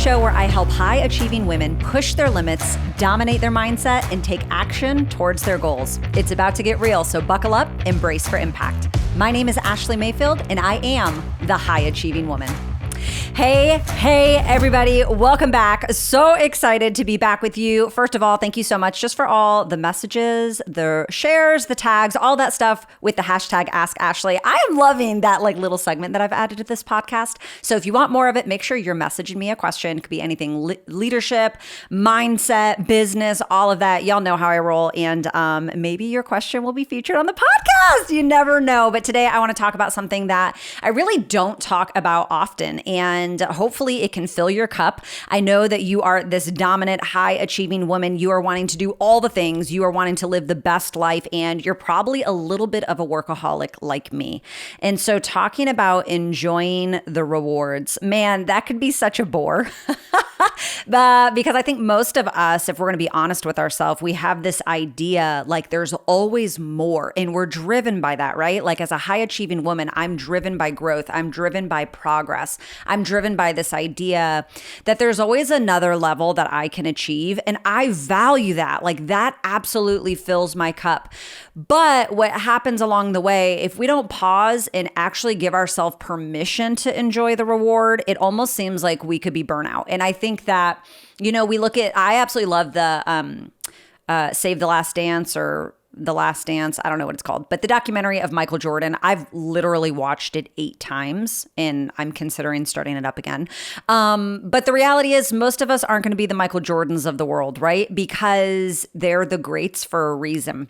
show where I help high-achieving women push their limits, dominate their mindset, and take action towards their goals. It's about to get real, so buckle up and brace for impact. My name is Ashleigh Mayfield, and I am the high-achieving woman. Hey, everybody. Welcome back. So excited to be back with you. First of all, thank you so much just for all the messages, the shares, the tags, all that stuff with the hashtag Ask Ashleigh. I am loving that little segment that I've added to this podcast. So if you want more of it, make sure you're messaging me a question. It could be anything leadership, mindset, business, all of that. Y'all know how I roll. And maybe your question will be featured on the podcast. You never know. But today I want to talk about something that I really don't talk about often. And hopefully it can fill your cup. I know that you are this dominant, high-achieving woman. You are wanting to do all the things. You are wanting to live the best life, and you're probably a little bit of a workaholic like me. And so talking about enjoying the rewards, man, that could be such a bore. Because I think most of us, if we're going to be honest with ourselves, we have this idea like there's always more, and we're driven by that, right? Like as a high-achieving woman, I'm driven by growth. I'm driven by progress. I'm driven by this idea that there's always another level that I can achieve. And I value that. Like that absolutely fills my cup. But what happens along the way, if we don't pause and actually give ourselves permission to enjoy the reward, it almost seems like we could be burnout. And I think that, I absolutely love the Save the Last Dance or The Last Dance. I don't know what it's called, but the documentary of Michael Jordan, I've literally watched it 8 times and I'm considering starting it up again. But the reality is most of us aren't going to be the Michael Jordans of the world, right? Because they're the greats for a reason.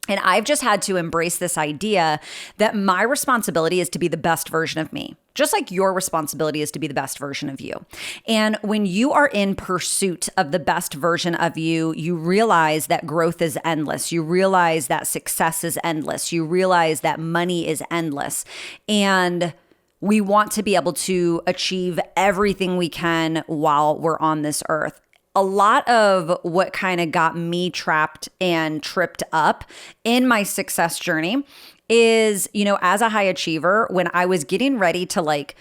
And I've just had to embrace this idea that my responsibility is to be the best version of me, just like your responsibility is to be the best version of you. And when you are in pursuit of the best version of you, you realize that growth is endless. You realize that success is endless. You realize that money is endless. And we want to be able to achieve everything we can while we're on this earth. A lot of what kind of got me trapped and tripped up in my success journey is, as a high achiever, when I was getting ready to like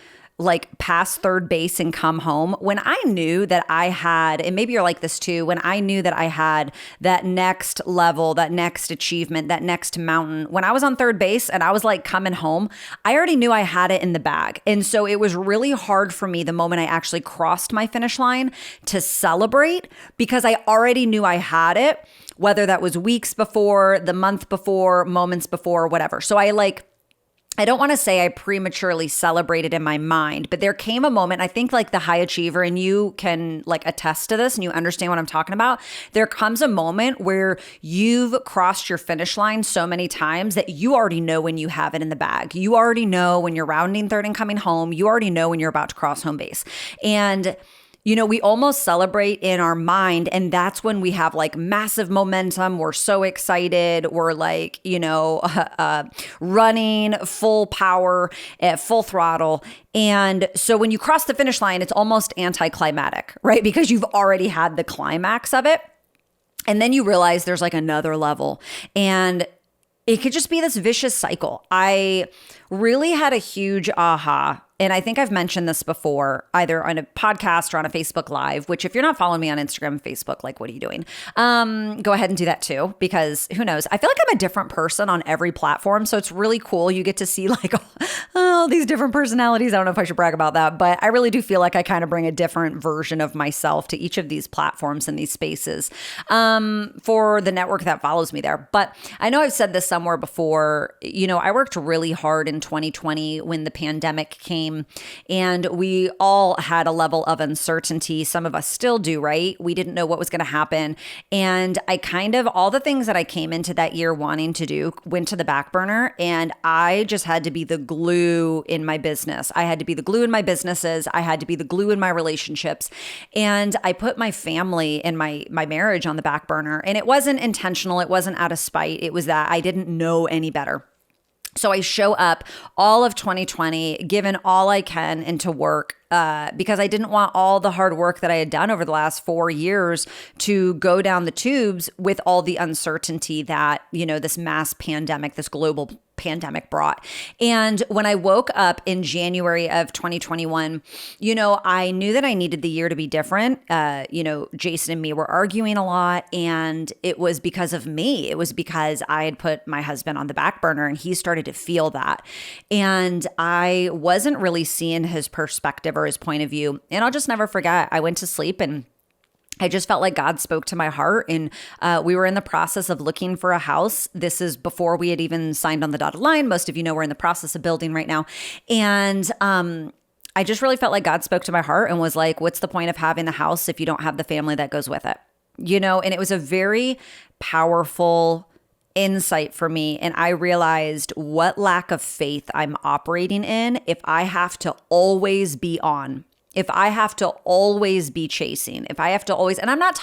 pass third base and come home, when I knew that I had, and maybe you're like this too, when I knew that I had that next level, that next achievement, that next mountain, when I was on third base and I was like coming home, I already knew I had it in the bag. And so it was really hard for me the moment I actually crossed my finish line to celebrate because I already knew I had it, whether that was weeks before, the month before, moments before, whatever. So I don't want to say I prematurely celebrated in my mind, but there came a moment, I think like the high achiever, and you can attest to this and you understand what I'm talking about. There comes a moment where you've crossed your finish line so many times that you already know when you have it in the bag. You already know when you're rounding third and coming home. You already know when you're about to cross home base. And we almost celebrate in our mind, and that's when we have massive momentum. We're so excited. We're running full power at full throttle. And so when you cross the finish line, it's almost anticlimactic, right? Because you've already had the climax of it. And then you realize there's another level. And it could just be this vicious cycle. I really had a huge aha. And I think I've mentioned this before, either on a podcast or on a Facebook Live, which if you're not following me on Instagram and Facebook, what are you doing? Go ahead and do that too, because who knows? I feel like I'm a different person on every platform. So it's really cool. You get to see all these different personalities. I don't know if I should brag about that, but I really do feel like I kind of bring a different version of myself to each of these platforms and these spaces for the network that follows me there. But I know I've said this somewhere before. I worked really hard in 2020 when the pandemic came. And we all had a level of uncertainty. Some of us still do, right? We didn't know what was going to happen. And all the things that I came into that year wanting to do went to the back burner. And I just had to be the glue in my business. I had to be the glue in my businesses. I had to be the glue in my relationships. And I put my family and my marriage on the back burner. And it wasn't intentional. It wasn't out of spite. It was that I didn't know any better. So I show up all of 2020, given all I can into work, because I didn't want all the hard work that I had done over the last 4 years to go down the tubes with all the uncertainty that, this mass pandemic, this global pandemic brought. And when I woke up in January of 2021, I knew that I needed the year to be different. Jason and me were arguing a lot, and it was because of me. It was because I had put my husband on the back burner, and he started to feel that. And I wasn't really seeing his perspective or his point of view. And I'll just never forget, I went to sleep and I just felt like God spoke to my heart, and we were in the process of looking for a house. This is before we had even signed on the dotted line. Most of you know we're in the process of building right now. And I just really felt like God spoke to my heart and was like, what's the point of having a house if you don't have the family that goes with it? And it was a very powerful insight for me. And I realized what lack of faith I'm operating in if I have to always be on. If I have to always be chasing, if I have to always, and I'm not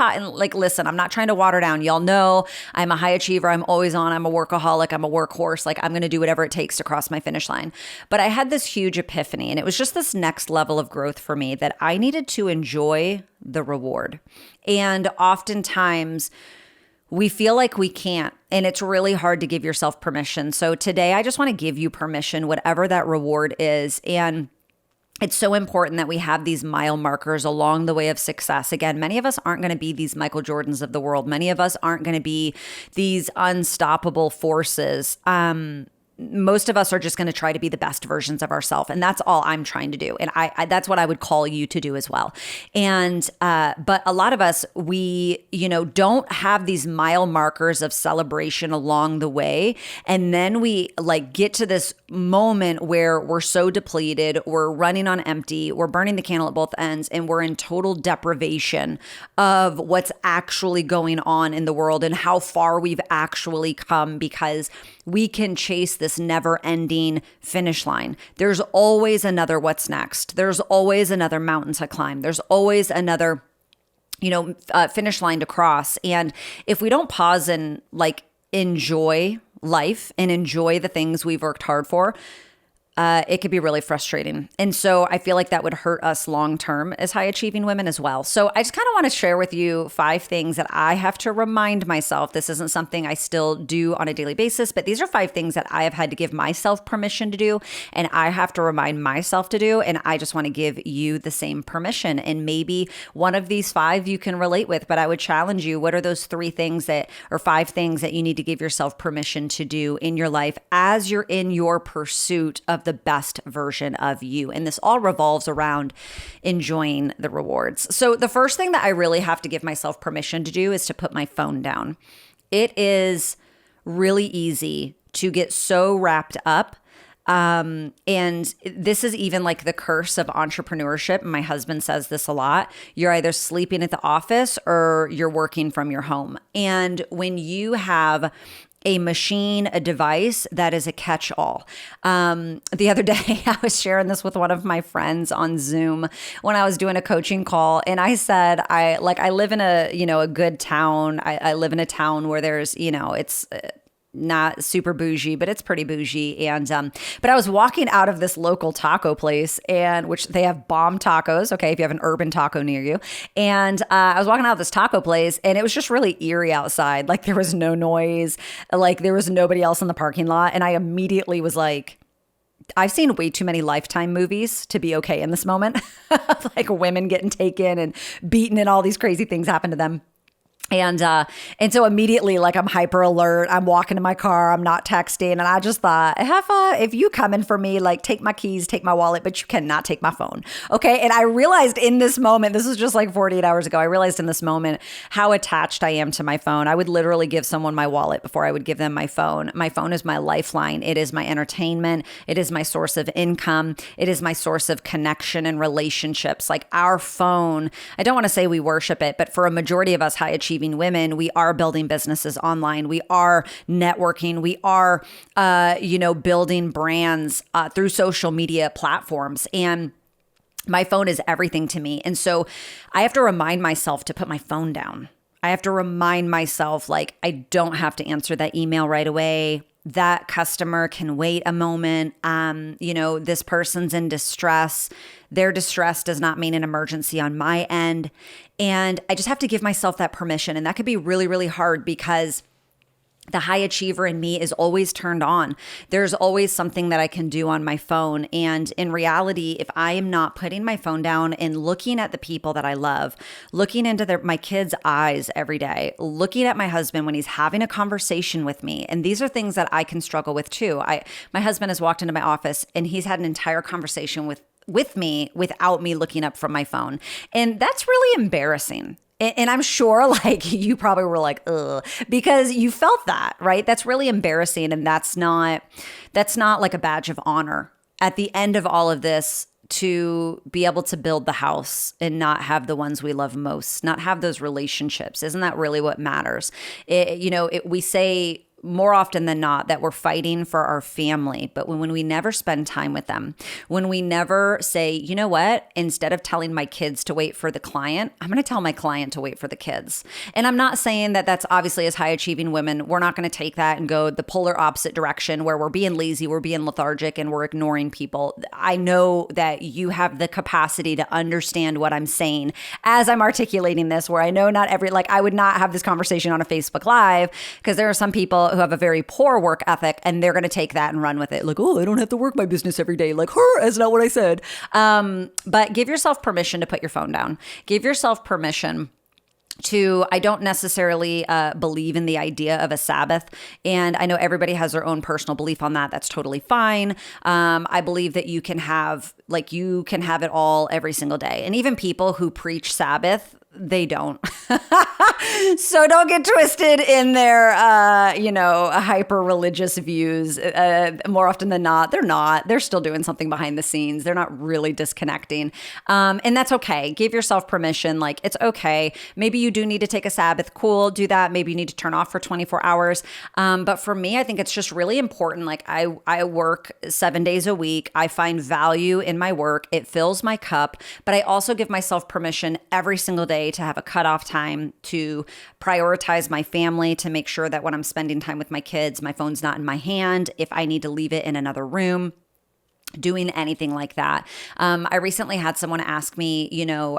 listen, I'm not trying to water down. Y'all know I'm a high achiever. I'm always on. I'm a workaholic. I'm a workhorse. I'm going to do whatever it takes to cross my finish line. But I had this huge epiphany, and it was just this next level of growth for me that I needed to enjoy the reward. And oftentimes we feel like we can't, and it's really hard to give yourself permission. So today I just want to give you permission, whatever that reward is. And it's so important that we have these mile markers along the way of success. Again, many of us aren't going to be these Michael Jordans of the world. Many of us aren't going to be these unstoppable forces. Most of us are just going to try to be the best versions of ourselves. And that's all I'm trying to do. And I that's what I would call you to do as well. And, but a lot of us, we, don't have these mile markers of celebration along the way. And then we get to this moment where we're so depleted, we're running on empty, we're burning the candle at both ends, and we're in total deprivation of what's actually going on in the world and how far we've actually come, because we can chase this never-ending finish line. There's always another what's next. There's always another mountain to climb. There's always another, finish line to cross. And if we don't pause and enjoy life and enjoy the things we've worked hard for, it could be really frustrating. And so I feel like that would hurt us long-term as high-achieving women as well. So I just kind of want to share with you 5 things that I have to remind myself. This isn't something I still do on a daily basis, but these are 5 things that I have had to give myself permission to do, and I have to remind myself to do, and I just want to give you the same permission. And maybe one of these 5 you can relate with, but I would challenge you, what are those 5 things that you need to give yourself permission to do in your life as you're in your pursuit of the best version of you? And this all revolves around enjoying the rewards. So the first thing that I really have to give myself permission to do is to put my phone down. It is really easy to get so wrapped up. And this is even the curse of entrepreneurship. My husband says this a lot. You're either sleeping at the office or you're working from your home. And when you have a machine, a device that is a catch-all. The other day, I was sharing this with one of my friends on Zoom when I was doing a coaching call, and I said, I live in a good town. I live in a town where there's, it's not super bougie, but it's pretty bougie. And, but I was walking out of this local taco place, and which they have bomb tacos. Okay. If you have an urban taco near you. And, I was walking out of this taco place, and it was just really eerie outside. There was no noise, there was nobody else in the parking lot. And I immediately was like, I've seen way too many Lifetime movies to be okay in this moment. Women getting taken and beaten and all these crazy things happen to them. And so immediately, I'm hyper alert. I'm walking to my car. I'm not texting. And I just thought, if you coming for me, take my keys, take my wallet, but you cannot take my phone. Okay. And I realized in this moment, this was just 48 hours ago. I realized in this moment how attached I am to my phone. I would literally give someone my wallet before I would give them my phone. My phone is my lifeline. It is my entertainment. It is my source of income. It is my source of connection and relationships. Our phone, I don't want to say we worship it, but for a majority of us high achieving women, we are building businesses online. We are networking. We are, building brands through social media platforms. And my phone is everything to me. And so I have to remind myself to put my phone down. I have to remind myself, I don't have to answer that email right away. That customer can wait a moment. This person's in distress. Their distress does not mean an emergency on my end. And I just have to give myself that permission. And that could be really, really hard because the high achiever in me is always turned on. There's always something that I can do on my phone. And in reality, if I am not putting my phone down and looking at the people that I love, looking into my kids' eyes every day, looking at my husband when he's having a conversation with me, and these are things that I can struggle with too. My husband has walked into my office and he's had an entire conversation with me without me looking up from my phone. And that's really embarrassing. And I'm sure like you probably were like, ugh, because you felt that, right? That's really embarrassing. And that's not like a badge of honor at the end of all of this, to be able to build the house and not have the ones we love most, not have those relationships. Isn't that really what matters? We say more often than not that we're fighting for our family, but when we never spend time with them, when we never say, you know what, instead of telling my kids to wait for the client, I'm going to tell my client to wait for the kids. And I'm not saying that that's obviously, as high achieving women, we're not going to take that and go the polar opposite direction where we're being lazy, we're being lethargic, and we're ignoring people. I know that you have the capacity to understand what I'm saying as I'm articulating this, where I know not I would not have this conversation on a Facebook Live, because there are some people who have a very poor work ethic and they're going to take that and run with it. Like, oh, I don't have to work my business every day. Like, that's not what I said. But give yourself permission to put your phone down. Give yourself permission to, I don't necessarily believe in the idea of a Sabbath. And I know everybody has their own personal belief on that. That's totally fine. I believe that you can have it all every single day. And even people who preach Sabbath, they don't. So don't get twisted in their, hyper religious views. More often than not, they're not. They're still doing something behind the scenes. They're not really disconnecting. And that's okay. Give yourself permission. Like, it's okay. Maybe you do need to take a Sabbath. Cool. Do that. Maybe you need to turn off for 24 hours. But for me, I think it's just really important. Like, I work 7 days a week. I find value in my work. It fills my cup. But I also give myself permission every single day to have a cutoff time, to prioritize my family, to make sure that when I'm spending time with my kids, my phone's not in my hand. If I need to leave it in another room, doing anything like that. I recently had someone ask me,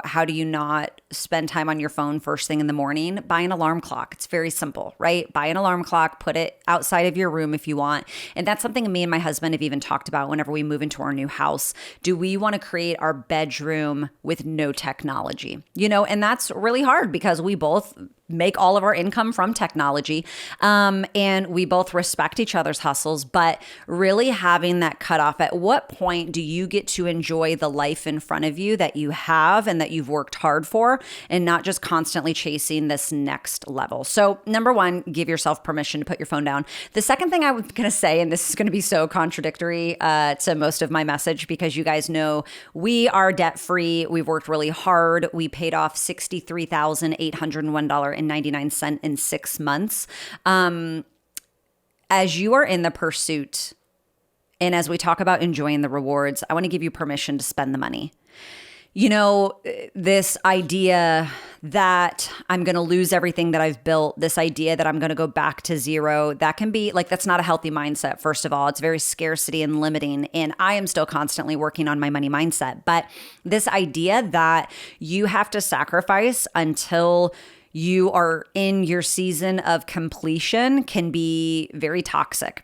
how do you not spend time on your phone first thing in the morning? Buy an alarm clock. It's very simple, right? Buy an alarm clock, put it outside of your room if you want. And that's something me and my husband have even talked about whenever we move into our new house. Do we want to create our bedroom with no technology? And that's really hard because we both make all of our income from technology. And we both respect each other's hustles, but really having that cutoff, at what point do you get to enjoy the life in front of you that you have and that you've worked hard for, and not just constantly chasing this next level? So number one, give yourself permission to put your phone down. The second thing I was going to say, and this is going to be so contradictory to most of my message, because you guys know we are debt free. We've worked really hard. We paid off $63,801.99 in 6 months. As you are in the pursuit, and as we talk about enjoying the rewards, I want to give you permission to spend the money. This idea that I'm going to lose everything that I've built, this idea that I'm going to go back to zero, that can be like, that's not a healthy mindset. First of all, it's very scarcity and limiting. And I am still constantly working on my money mindset. But this idea that you have to sacrifice until you are in your season of completion can be very toxic.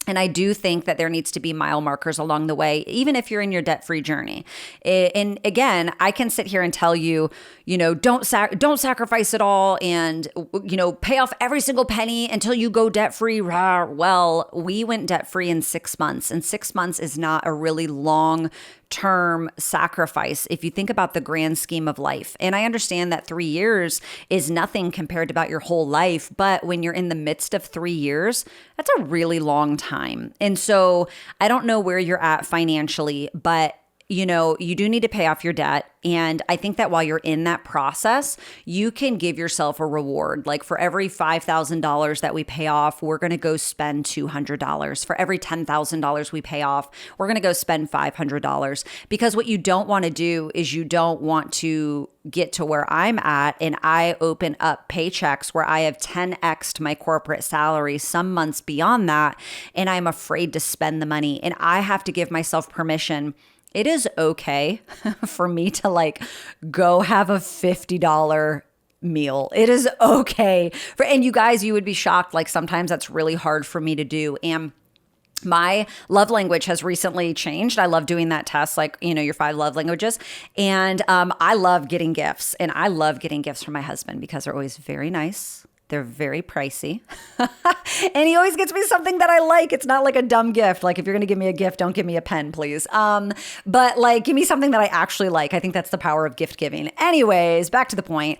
And I do think that there needs to be mile markers along the way, even if you're in your debt-free journey. And again, I can sit here and tell you, don't sacrifice it all and, pay off every single penny until you go debt-free. Well, we went debt-free in 6 months, and 6 months is not a really long-term sacrifice if you think about the grand scheme of life. And I understand that 3 years is nothing compared to about your whole life, but when you're in the midst of 3 years, that's a really long time. And so I don't know where you're at financially, but you do need to pay off your debt. And I think that while you're in that process, you can give yourself a reward. Like, for every $5,000 that we pay off, we're going to go spend $200. For every $10,000 we pay off, we're going to go spend $500. Because what you don't want to do is you don't want to get to where I'm at and I open up paychecks where I have 10x'd my corporate salary, some months beyond that, and I'm afraid to spend the money. And I have to give myself permission. It is okay for me to go have a $50 meal. It is okay. And you guys, you would be shocked. Like sometimes that's really hard for me to do. And my love language has recently changed. I love doing that test, like, your 5 love languages. And I love getting gifts. And I love getting gifts from my husband because they're always very nice. They're very pricey. And he always gets me something that I like. It's not like a dumb gift. Like if you're going to give me a gift, don't give me a pen, please. But like give me something that I actually like. I think that's the power of gift giving. Anyways, back to the point.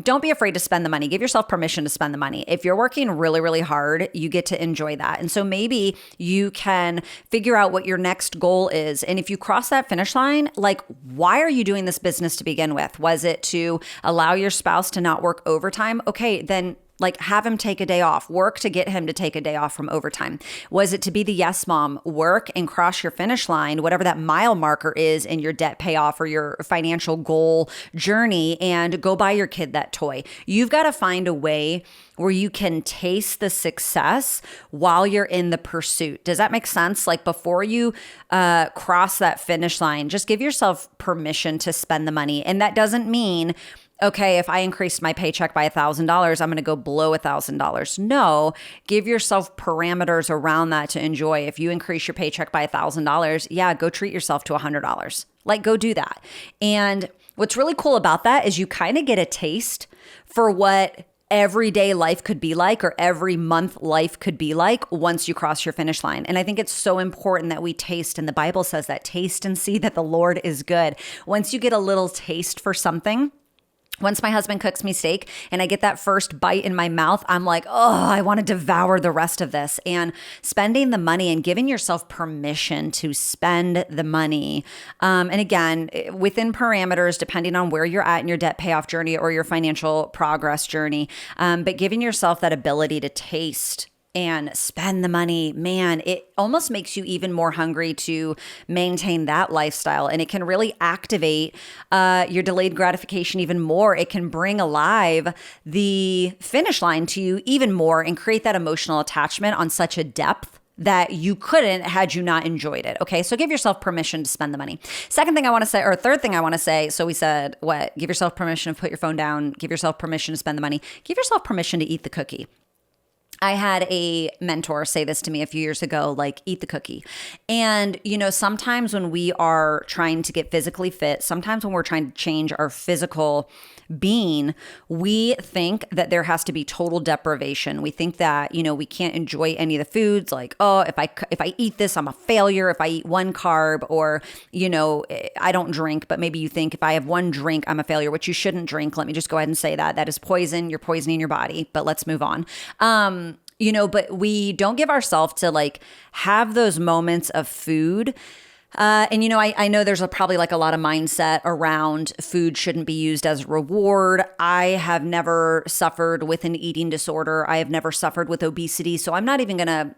Don't be afraid to spend the money. Give yourself permission to spend the money. If you're working really, really hard, you get to enjoy that. And so maybe you can figure out what your next goal is. And if you cross that finish line, like, why are you doing this business to begin with? Was it to allow your spouse to not work overtime? Okay, then like have him take a day off, work to get him to take a day off from overtime. Was it to be the yes mom, work and cross your finish line, whatever that mile marker is in your debt payoff or your financial goal journey, and go buy your kid that toy. You've got to find a way where you can taste the success while you're in the pursuit. Does that make sense? Like before you cross that finish line, just give yourself permission to spend the money. And that doesn't mean, okay, if I increased my paycheck by $1,000, I'm going to go below $1,000. No, give yourself parameters around that to enjoy. If you increase your paycheck by $1,000, yeah, go treat yourself to $100. Like go do that. And what's really cool about that is you kind of get a taste for what everyday life could be like, or every month life could be like once you cross your finish line. And I think it's so important that we taste. And the Bible says that taste and see that the Lord is good. Once you get a little taste for something, once my husband cooks me steak and I get that first bite in my mouth, I'm like, oh, I want to devour the rest of this. And spending the money and giving yourself permission to spend the money. And again, within parameters, depending on where you're at in your debt payoff journey or your financial progress journey, but giving yourself that ability to taste and spend the money, man, it almost makes you even more hungry to maintain that lifestyle. And it can really activate your delayed gratification even more. It can bring alive the finish line to you even more and create that emotional attachment on such a depth that you couldn't had you not enjoyed it. Okay, so give yourself permission to spend the money. Second thing I want to say, or third thing I want to say, so we said what? Give yourself permission to put your phone down. Give yourself permission to spend the money. Give yourself permission to eat the cookie. I had a mentor say this to me a few years ago, like, eat the cookie. And, sometimes when we are trying to get physically fit, sometimes when we're trying to change our physical being, we think that there has to be total deprivation. We think that, we can't enjoy any of the foods. Like, oh, if I eat this, I'm a failure. If I eat one carb, or, I don't drink, but maybe you think if I have one drink, I'm a failure, which you shouldn't drink. Let me just go ahead and say that. That is poison. You're poisoning your body, but let's move on. But we don't give ourselves to have those moments of food. I know there's probably a lot of mindset around food shouldn't be used as a reward. I have never suffered with an eating disorder. I have never suffered with obesity. So I'm not even going to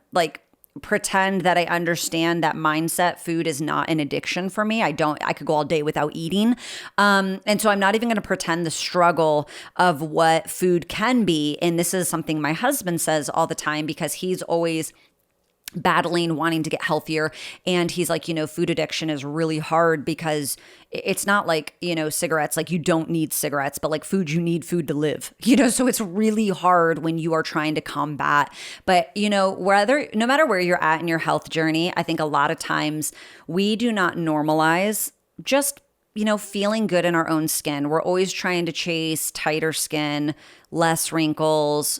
pretend that I understand that mindset. Food is not an addiction for me. I could go all day without eating. And so I'm not even going to pretend the struggle of what food can be. And this is something my husband says all the time because he's always battling, wanting to get healthier. And he's like, food addiction is really hard because it's not like, cigarettes, you don't need cigarettes, but food, you need food to live, so it's really hard when you are trying to combat. But, no matter where you're at in your health journey, I think a lot of times we do not normalize just feeling good in our own skin. We're always trying to chase tighter skin, less wrinkles,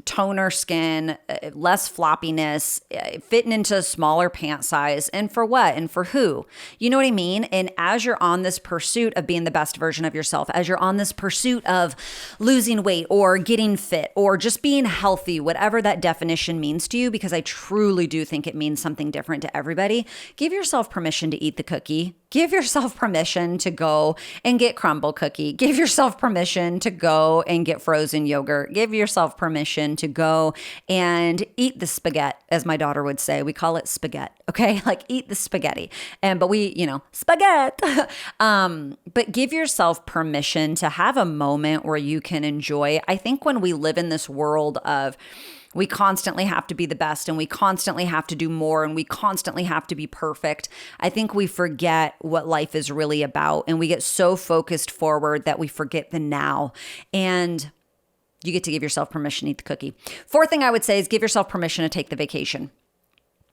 toner skin, less floppiness, fitting into a smaller pant size. And for what? And for who? You know what I mean? And as you're on this pursuit of being the best version of yourself, as you're on this pursuit of losing weight or getting fit or just being healthy, whatever that definition means to you, because I truly do think it means something different to everybody, give yourself permission to eat the cookie. Give yourself permission to go and get crumble cookie. Give yourself permission to go and get frozen yogurt. Give yourself permission to go and eat the spaghetti, as my daughter would say. We call it spaghetti, okay? Eat the spaghetti. But we, spaghetti. But give yourself permission to have a moment where you can enjoy. I think when we live in this world of We constantly have to be the best, and we constantly have to do more, and we constantly have to be perfect. I think we forget what life is really about, and we get so focused forward that we forget the now. And you get to give yourself permission to eat the cookie. Fourth thing I would say is give yourself permission to take the vacation.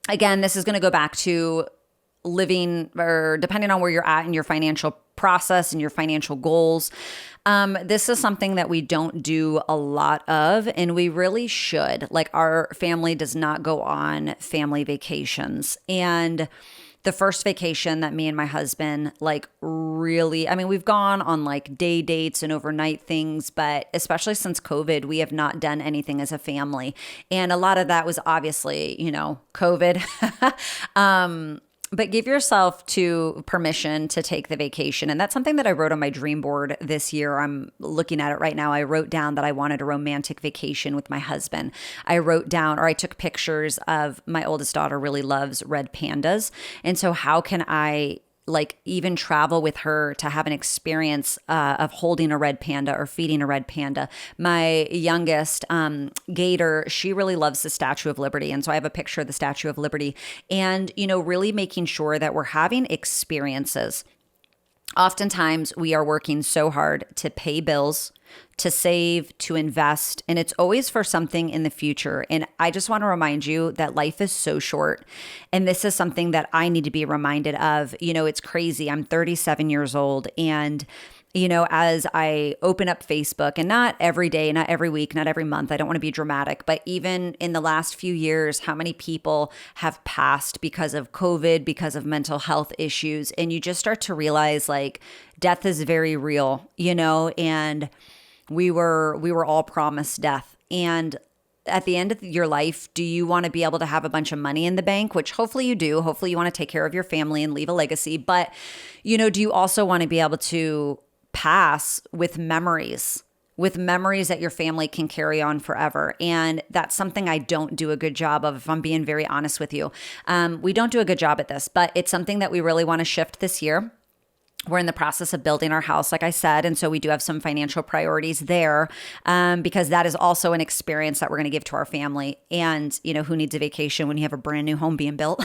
Again, this is going to go back to living, or depending on where you're at in your financial process and your financial goals. This is something that we don't do a lot of, and we really should. Like, our family does not go on family vacations. And the first vacation that me and my husband, like, really, I mean, we've gone on like day dates and overnight things, but especially since COVID, we have not done anything as a family. And a lot of that was obviously, COVID. But give yourself permission to take the vacation. And that's something that I wrote on my dream board this year. I'm looking at it right now. I wrote down that I wanted a romantic vacation with my husband. I took pictures of my oldest daughter really loves red pandas. And so how can I even travel with her to have an experience of holding a red panda or feeding a red panda? My youngest, Gator, she really loves the Statue of Liberty. And so I have a picture of the Statue of Liberty, and, really making sure that we're having experiences. Oftentimes we are working so hard to pay bills, to save, to invest, and it's always for something in the future. And I just want to remind you that life is so short. And this is something that I need to be reminded of. It's crazy. I'm 37 years old, and as I open up Facebook, and not every day, not every week, not every month, I don't want to be dramatic, but even in the last few years, how many people have passed because of COVID, because of mental health issues. And you just start to realize, like, death is very real, and we were all promised death. And at the end of your life, do you want to be able to have a bunch of money in the bank, which hopefully you do. Hopefully you want to take care of your family and leave a legacy. But, do you also want to be able to pass with memories that your family can carry on forever? And that's something I don't do a good job of, if I'm being very honest with you. We don't do a good job at this, but it's something that we really want to shift this year. We're in the process of building our house, like I said. And so we do have some financial priorities there, because that is also an experience that we're going to give to our family. And, who needs a vacation when you have a brand new home being built?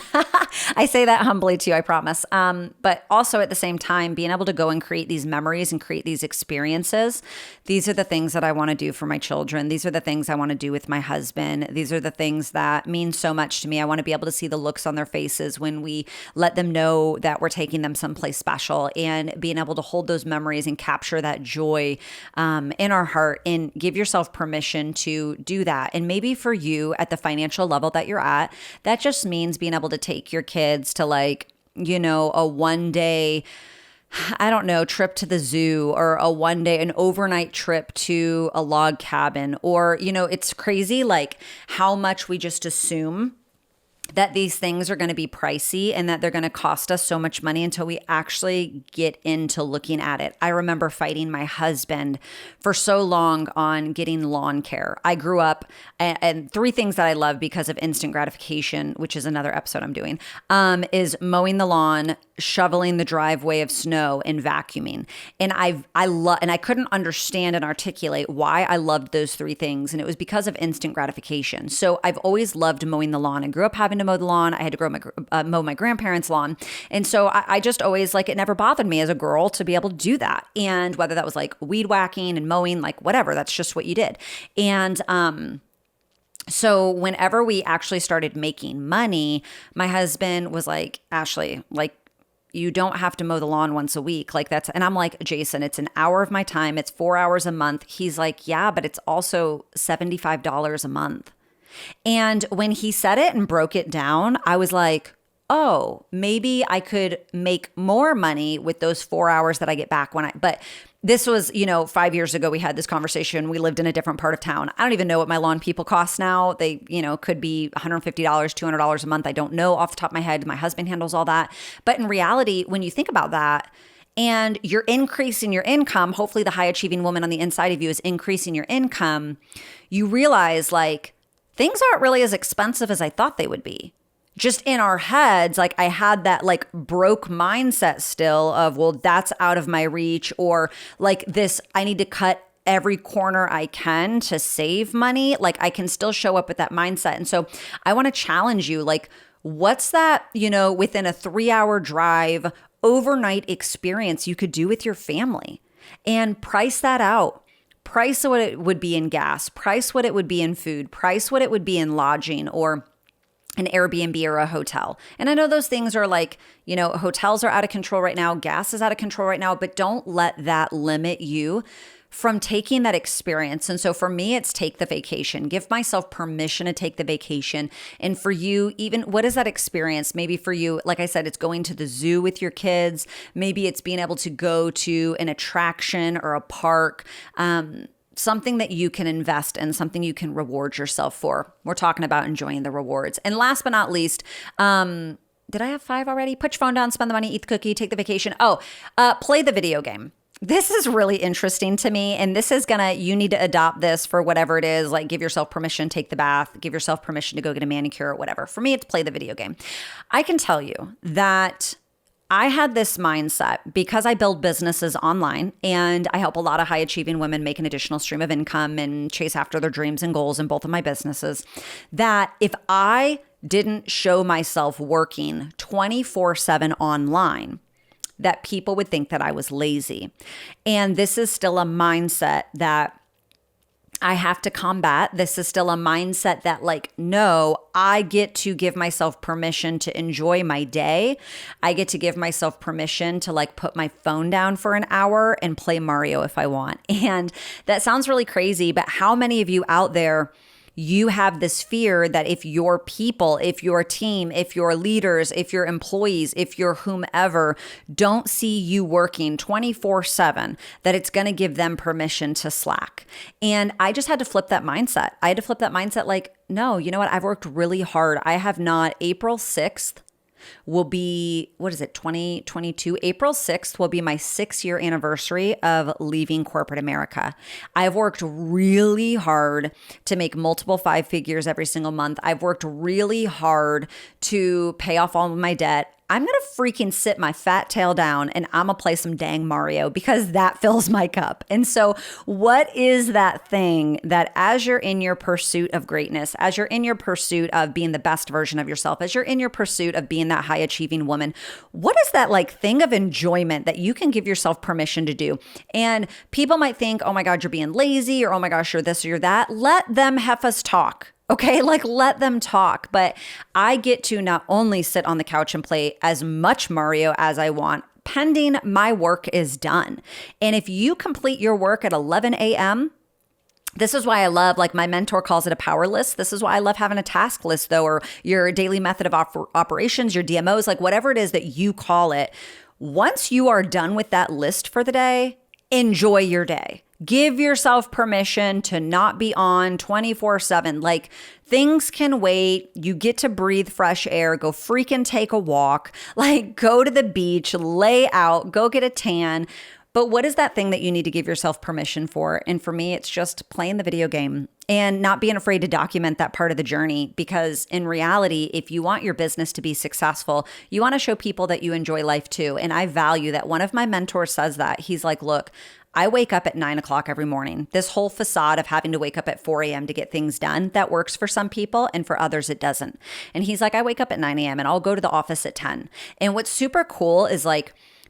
I say that humbly too, I promise. But also at the same time, being able to go and create these memories and create these experiences. These are the things that I want to do for my children. These are the things I want to do with my husband. These are the things that mean so much to me. I want to be able to see the looks on their faces when we let them know that we're taking them someplace special, and being able to hold those memories and capture that joy in our heart, and give yourself permission to do that. And maybe for you, at the financial level that you're at, that just means being able to take your kids to a one day, I don't know, trip to the zoo, or an overnight trip to a log cabin. Or, it's crazy how much we just assume that these things are going to be pricey and that they're going to cost us so much money until we actually get into looking at it. I remember fighting my husband for so long on getting lawn care. I grew up, and three things that I love because of instant gratification, which is another episode I'm doing, is mowing the lawn, shoveling the driveway of snow, and vacuuming. And I couldn't understand and articulate why I loved those three things. And it was because of instant gratification. So I've always loved mowing the lawn. I grew up having to mow the lawn. I had to mow my grandparents' lawn. And so I just always, it never bothered me as a girl to be able to do that. And whether that was weed whacking and mowing, whatever, that's just what you did. And, so whenever we actually started making money, my husband was like, Ashleigh, you don't have to mow the lawn once a week. And I'm like, Jason, it's an hour of my time. It's 4 hours a month. He's like, yeah, but it's also $75 a month. And when he said it and broke it down, I was like, oh, maybe I could make more money with those 4 hours that I get back but this was, 5 years ago, we had this conversation. We lived in a different part of town. I don't even know what my lawn people cost now. They, could be $150, $200 a month. I don't know off the top of my head. My husband handles all that. But in reality, when you think about that, and you're increasing your income, hopefully the high achieving woman on the inside of you is increasing your income, you realize things aren't really as expensive as I thought they would be. Just in our heads, I had that broke mindset still of, well, that's out of my reach, or this, I need to cut every corner I can to save money, like I can still show up with that mindset. And so I want to challenge you, like, what's that, within a 3-hour drive, overnight experience you could do with your family, and price that out. Price what it would be in gas, price what it would be in food, price what it would be in lodging or an Airbnb or a hotel. And I know those things are like, hotels are out of control right now, gas is out of control right now, but don't let that limit you from taking that experience. And so for me, it's take the vacation, give myself permission to take the vacation. And for you, even what is that experience? Maybe for you, like I said, it's going to the zoo with your kids. Maybe it's being able to go to an attraction or a park, something that you can invest in, something you can reward yourself for. We're talking about enjoying the rewards. And last but not least, did I have 5 already? Put your phone down, spend the money, eat the cookie, take the vacation. Play the video game. This is really interesting to me. And this is you need to adopt this for whatever it is, like give yourself permission, take the bath, give yourself permission to go get a manicure or whatever. For me, it's play the video game. I can tell you that I had this mindset because I build businesses online and I help a lot of high achieving women make an additional stream of income and chase after their dreams and goals in both of my businesses, that if I didn't show myself working 24/7 online, that people would think that I was lazy. And this is still a mindset that I have to combat. This is still a mindset that no, I get to give myself permission to enjoy my day. I get to give myself permission to put my phone down for an hour and play Mario if I want. And that sounds really crazy, but how many of you out there, you have this fear that if your people, if your team, if your leaders, if your employees, if your whomever don't see you working 24/7, that it's going to give them permission to slack. And I just had to flip that mindset. I had to flip that mindset no, you know what? I've worked really hard. I have not. April 6th will be, 2022? April 6th will be my 6-year anniversary of leaving corporate America. I've worked really hard to make multiple 5 figures every single month. I've worked really hard to pay off all of my debt. I'm going to freaking sit my fat tail down and I'm going to play some dang Mario because that fills my cup. And so what is that thing that as you're in your pursuit of greatness, as you're in your pursuit of being the best version of yourself, as you're in your pursuit of being that high achieving woman, what is that thing of enjoyment that you can give yourself permission to do? And people might think, oh my God, you're being lazy, or oh my gosh, you're this or you're that. Let them us talk. Okay, let them talk. But I get to not only sit on the couch and play as much Mario as I want, pending my work is done. And if you complete your work at 11 a.m., this is why I love, my mentor calls it a power list. This is why I love having a task list, though, or your daily method of operations, your DMOs, whatever it is that you call it. Once you are done with that list for the day, enjoy your day. Give yourself permission to not be on 24/7. Things can wait. You get to breathe fresh air, go freaking take a walk, go to the beach, lay out, go get a tan. But what is that thing that you need to give yourself permission for? And for me, it's just playing the video game and not being afraid to document that part of the journey. Because in reality, if you want your business to be successful, you want to show people that you enjoy life too. And I value that. One of my mentors says that. He's like, look, I wake up at 9 o'clock every morning. This whole facade of having to wake up at 4 a.m. to get things done, that works for some people and for others it doesn't. And he's like, I wake up at 9 a.m. and I'll go to the office at 10. And what's super cool is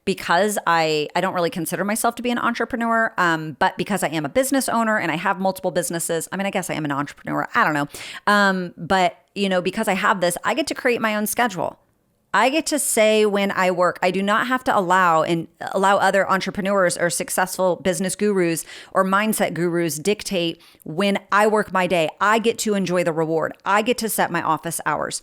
because I don't really consider myself to be an entrepreneur, but because I am a business owner and I have multiple businesses, I guess I am an entrepreneur. I don't know. But because I have this, I get to create my own schedule. I get to say when I work. I do not have to allow other entrepreneurs or successful business gurus or mindset gurus dictate when I work my day. I get to enjoy the reward. I get to set my office hours.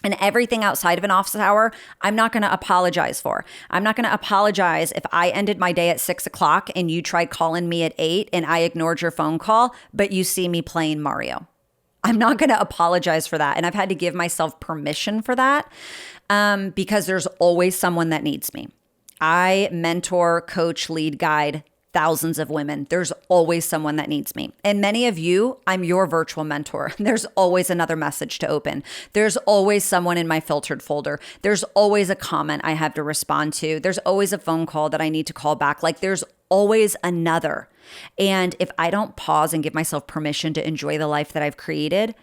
And everything outside of an office hour, I'm not going to apologize for. I'm not going to apologize if I ended my day at 6 o'clock and you tried calling me at 8 and I ignored your phone call, but you see me playing Mario. I'm not going to apologize for that. And I've had to give myself permission for that because there's always someone that needs me. I mentor, coach, lead, guide thousands of women. There's always someone that needs me. And many of you, I'm your virtual mentor. There's always another message to open. There's always someone in my filtered folder. There's always a comment I have to respond to. There's always a phone call that I need to call back. There's always another. And if I don't pause and give myself permission to enjoy the life that I've created,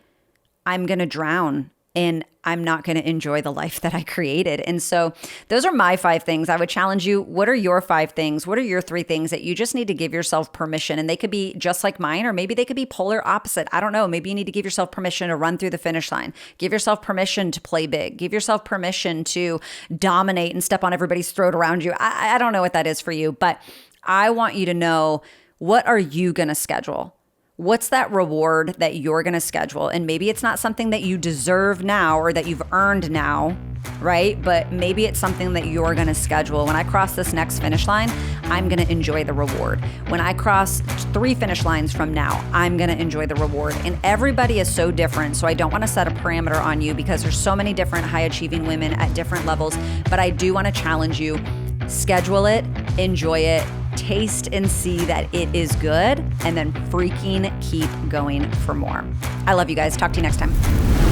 I'm going to drown and I'm not going to enjoy the life that I created. And so those are my 5 things. I would challenge you. What are your 5 things? What are your 3 things that you just need to give yourself permission? And they could be just like mine, or maybe they could be polar opposite. I don't know. Maybe you need to give yourself permission to run through the finish line. Give yourself permission to play big. Give yourself permission to dominate and step on everybody's throat around you. I don't know what that is for you, but I want you to know, what are you going to schedule? What's that reward that you're going to schedule? And maybe it's not something that you deserve now or that you've earned now, right? But maybe it's something that you're going to schedule. When I cross this next finish line, I'm going to enjoy the reward. When I cross 3 finish lines from now, I'm going to enjoy the reward. And everybody is so different. So I don't want to set a parameter on you because there's so many different high achieving women at different levels. But I do want to challenge you. Schedule it, enjoy it, taste and see that it is good, and then freaking keep going for more. I love you guys. Talk to you next time.